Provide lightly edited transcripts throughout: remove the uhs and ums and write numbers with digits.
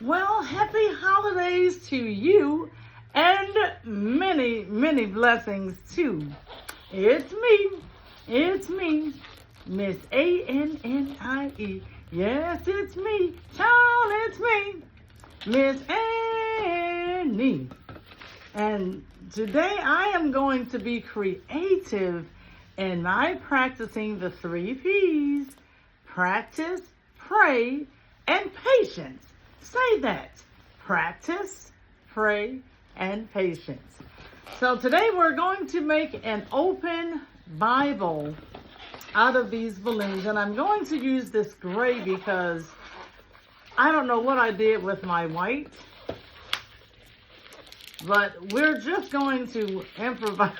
Well, happy holidays to you and many, many blessings too. It's me, Miss A-N-N-I-E. Yes, it's me, child, it's me, Miss Annie. And today I am going to be creative in my practicing the 3 P's. Practice, pray, and patience. Say that. Practice, pray, and patience. So today we're going to make an open Bible out of these balloons. And I'm going to use this gray because I don't know what I did with my white. But we're just going to improvise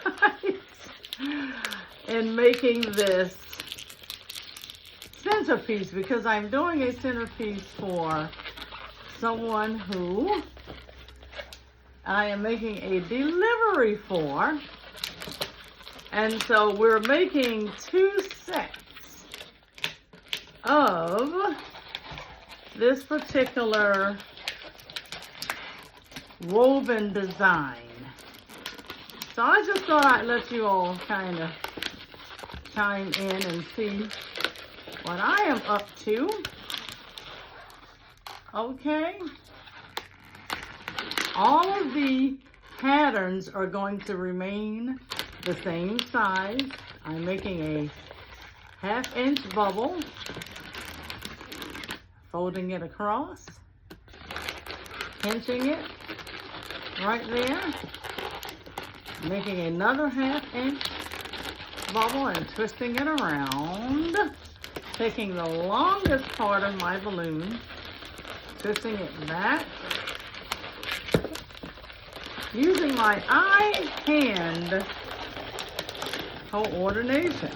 in making this centerpiece because I'm doing a centerpiece for someone who I am making a delivery for. And so we're making 2 sets of this particular woven design. So I just thought I'd let you all kind of chime in and see what I am up to. Okay. All of the patterns are going to remain the same size. I'm making a 1/2 inch bubble, folding it across, pinching it right there, making another 1/2 inch bubble and twisting it around, taking the longest part of my balloon, twisting it back, using my eye-hand coordination.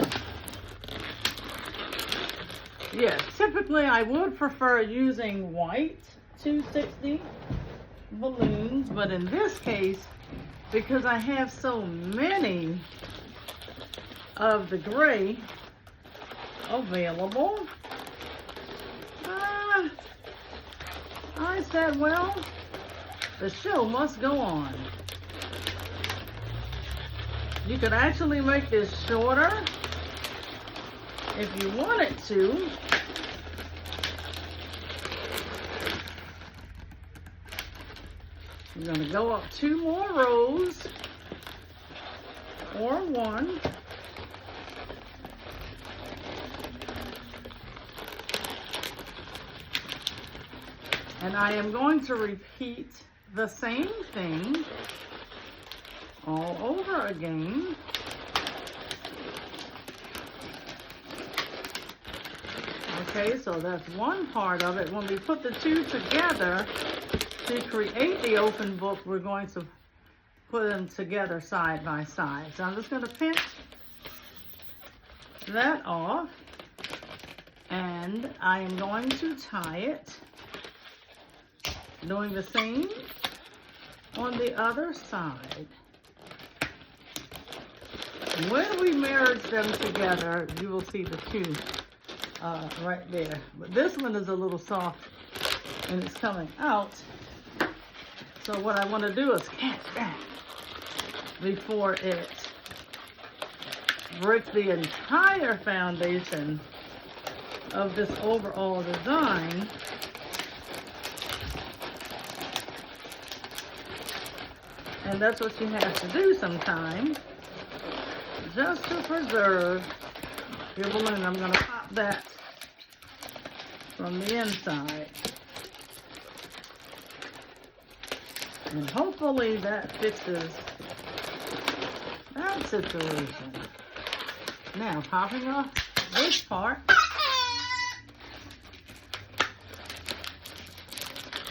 Yes, typically I would prefer using white 260 balloons, but in this case, because I have so many of the gray available, I said, well, the show must go on. You could actually make this shorter if you wanted to. You're going to go up 2 more rows or 1. And I am going to repeat the same thing all over again. Okay, so that's one part of it. When we put the 2 together to create the open book, we're going to put them together side by side. So I'm just going to pinch that off, and I am going to tie it, doing the same on the other side. When we merge them together, you will see the 2 right there. But this one is a little soft and it's coming out. So what I want to do is catch that before it breaks the entire foundation of this overall design. And that's what you have to do sometimes, just to preserve your balloon. I'm going to pop that from the inside. And hopefully that fixes that situation. Now, popping off this part,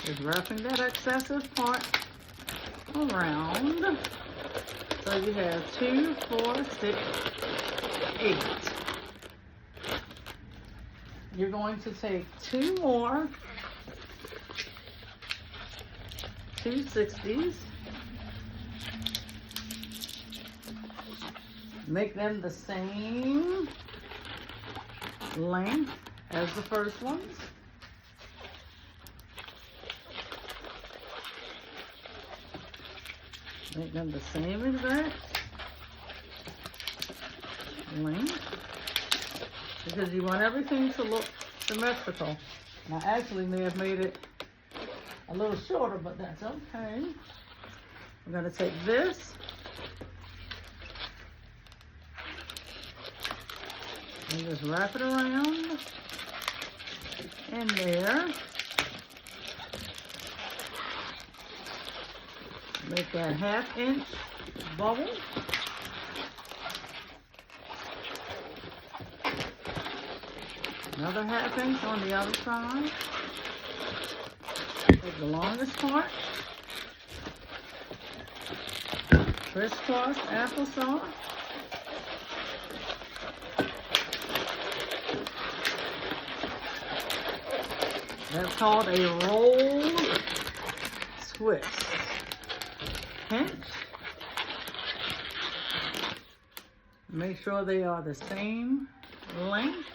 is wrapping that excessive part around. So you have 2, 4, 6, 8. You're going to take 2 more 260s, make them the same length as the first ones. Make them the same exact length, because you want everything to look symmetrical. And I actually may have made it a little shorter, but that's okay. We're going to take this and just wrap it around in there. Make that 1/2 inch bubble. Another 1/2 inch on the other side. Take the longest part. Crisscross applesauce. That's called a roll twist. Pinch. Make sure they are the same length.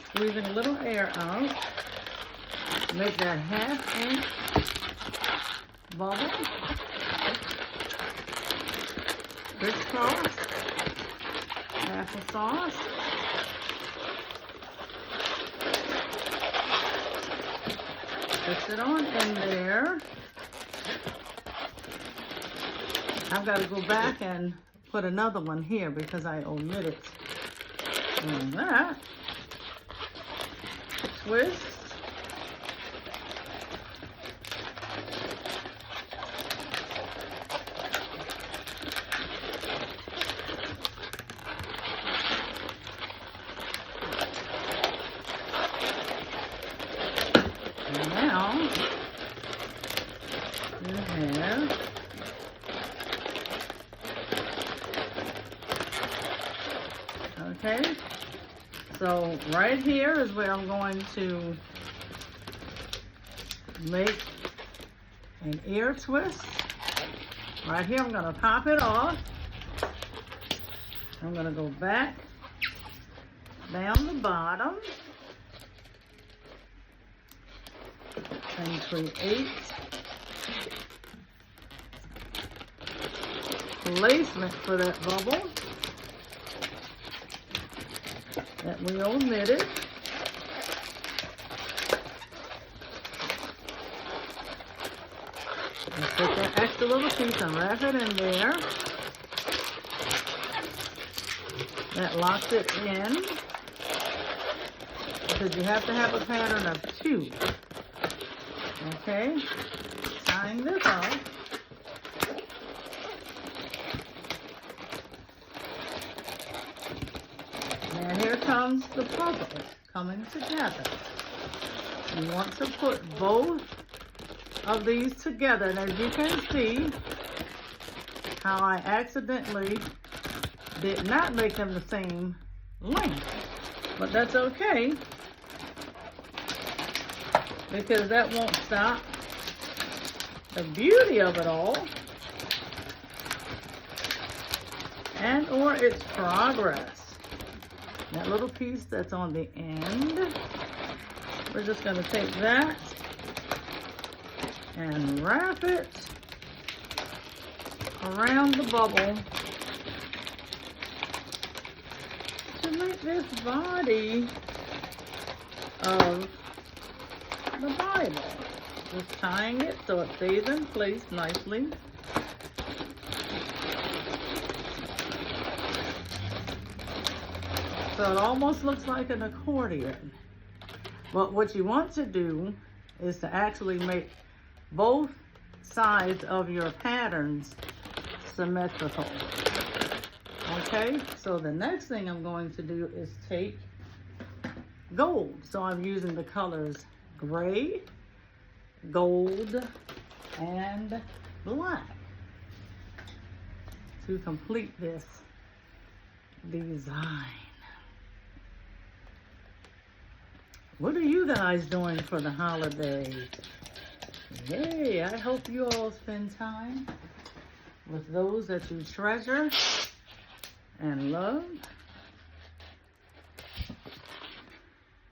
Squeezing a little air out. Make that 1/2 inch bubble. Crisscross applesauce. Fix it on in there. I've got to go back and put another one here because I omitted doing that. Twist. And now you have okay, so right here is where I'm going to make an ear twist. Right here, I'm going to pop it off. I'm going to go back down the bottom and create placement for that bubble that we omitted. Let's take that extra little piece and wrap it in there. That locks it in, because you have to have a pattern of 2. Okay, tying this off. And here comes the puzzle coming together. You want to put both of these together. And as you can see, how I accidentally did not make them the same length. But that's okay, because that won't stop the beauty of it all and or its progress. That little piece that's on the end, we're just going to take that and wrap it around the bubble to make this body of the Bible. Just tying it so it stays in place nicely. So it almost looks like an accordion. But what you want to do is to actually make both sides of your patterns symmetrical. Okay, so the next thing I'm going to do is take gold. So I'm using the colors gray, gold, and black to complete this design. What are you guys doing for the holidays? Yay, I hope you all spend time with those that you treasure and love.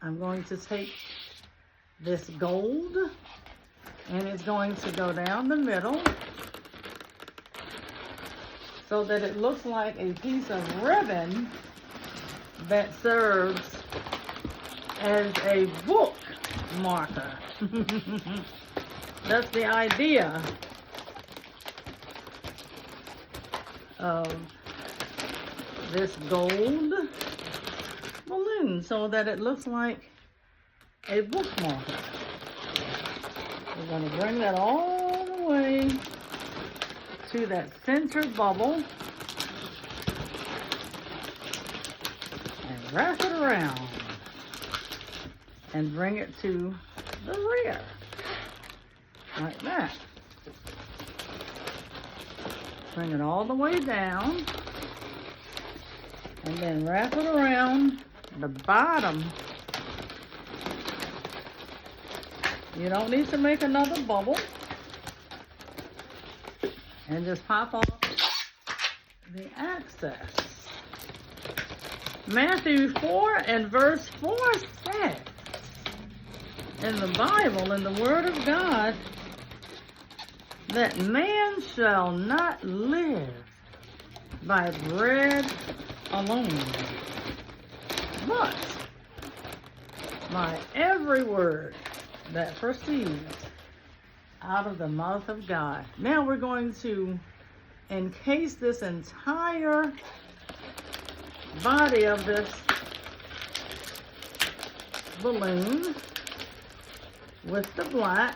I'm going to take this gold and it's going to go down the middle so that it looks like a piece of ribbon that serves as a book marker. That's the idea of this gold balloon, so that it looks like a book marker. We're going to bring that all the way to that center bubble and wrap it around and bring it to the rear, like that. Bring it all the way down and then wrap it around the bottom. You don't need to make another bubble. And just pop off the access. Matthew 4 and verse 4 says, in the Bible, in the Word of God, that man shall not live by bread alone, but by every word that proceeds out of the mouth of God. Now we're going to encase this entire body of this balloon with the black,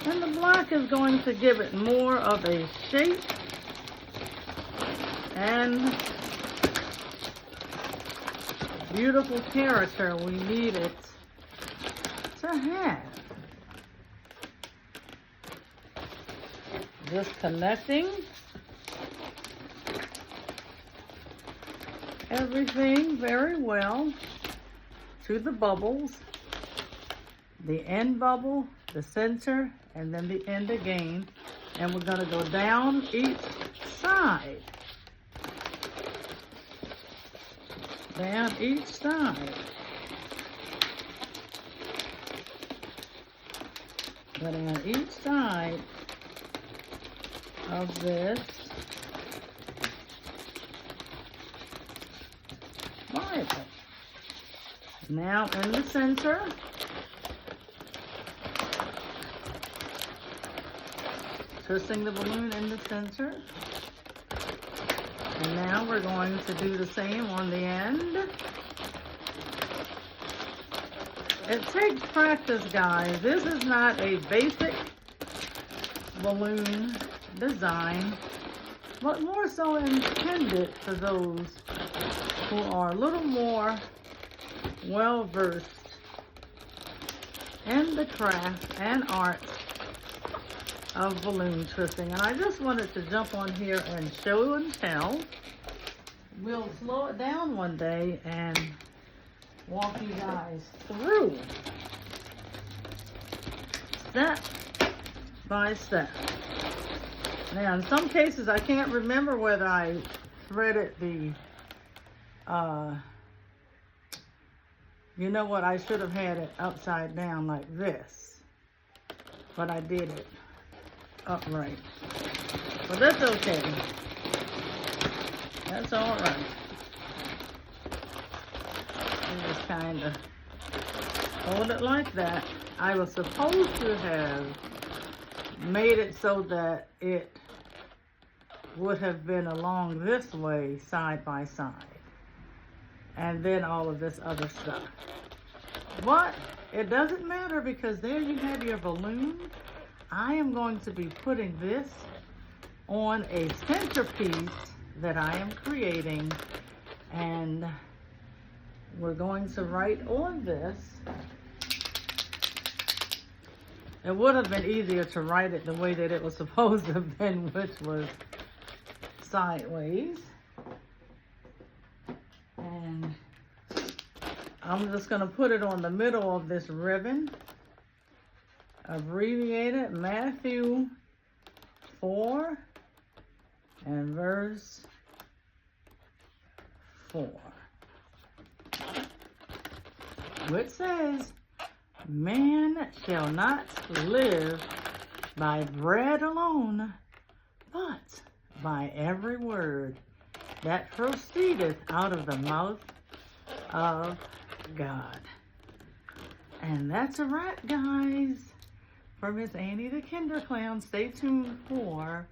and the black is going to give it more of a shape and beautiful character we need it to have. Just connecting everything very well to the bubbles, the end bubble, the center, and then the end again. And we're going to go down each side. Down each side. But on each side of this Bible. Now in the center, twisting the balloon in the center. And now we're going to do the same on the end. It takes practice, guys. This is not a basic balloon design, but more so intended for those who are a little more well-versed in the craft and art of balloon twisting. And I just wanted to jump on here and show and tell. We'll slow it down one day and walk you guys through step by step. Now, in some cases, I can't remember whether I threaded the, you know what, I should have had it upside down like this, but I did it upright. But that's okay. That's all right. You just kind of hold it like that. I was supposed to have made it so that it would have been along this way, side by side, and then all of this other stuff. But it doesn't matter, because there you have your balloon. I am going to be putting this on a centerpiece that I am creating, and we're going to write on this. It would have been easier to write it the way that it was supposed to have been, which was sideways. And I'm just going to put it on the middle of this ribbon. Abbreviated Matthew 4 and verse 4. Which says, man shall not live by bread alone, but by every word that proceedeth out of the mouth of God. And that's a wrap, guys, for Miss Annie the Kinder Clown. Stay tuned for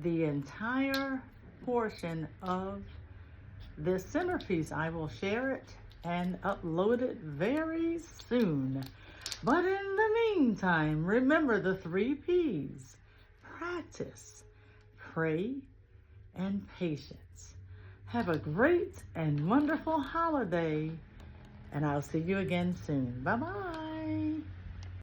the entire portion of this centerpiece. I will share it and upload it very soon. But in the meantime, remember the 3 P's: practice, pray, and patience. Have a great and wonderful holiday, and I'll see you again soon. Bye-bye.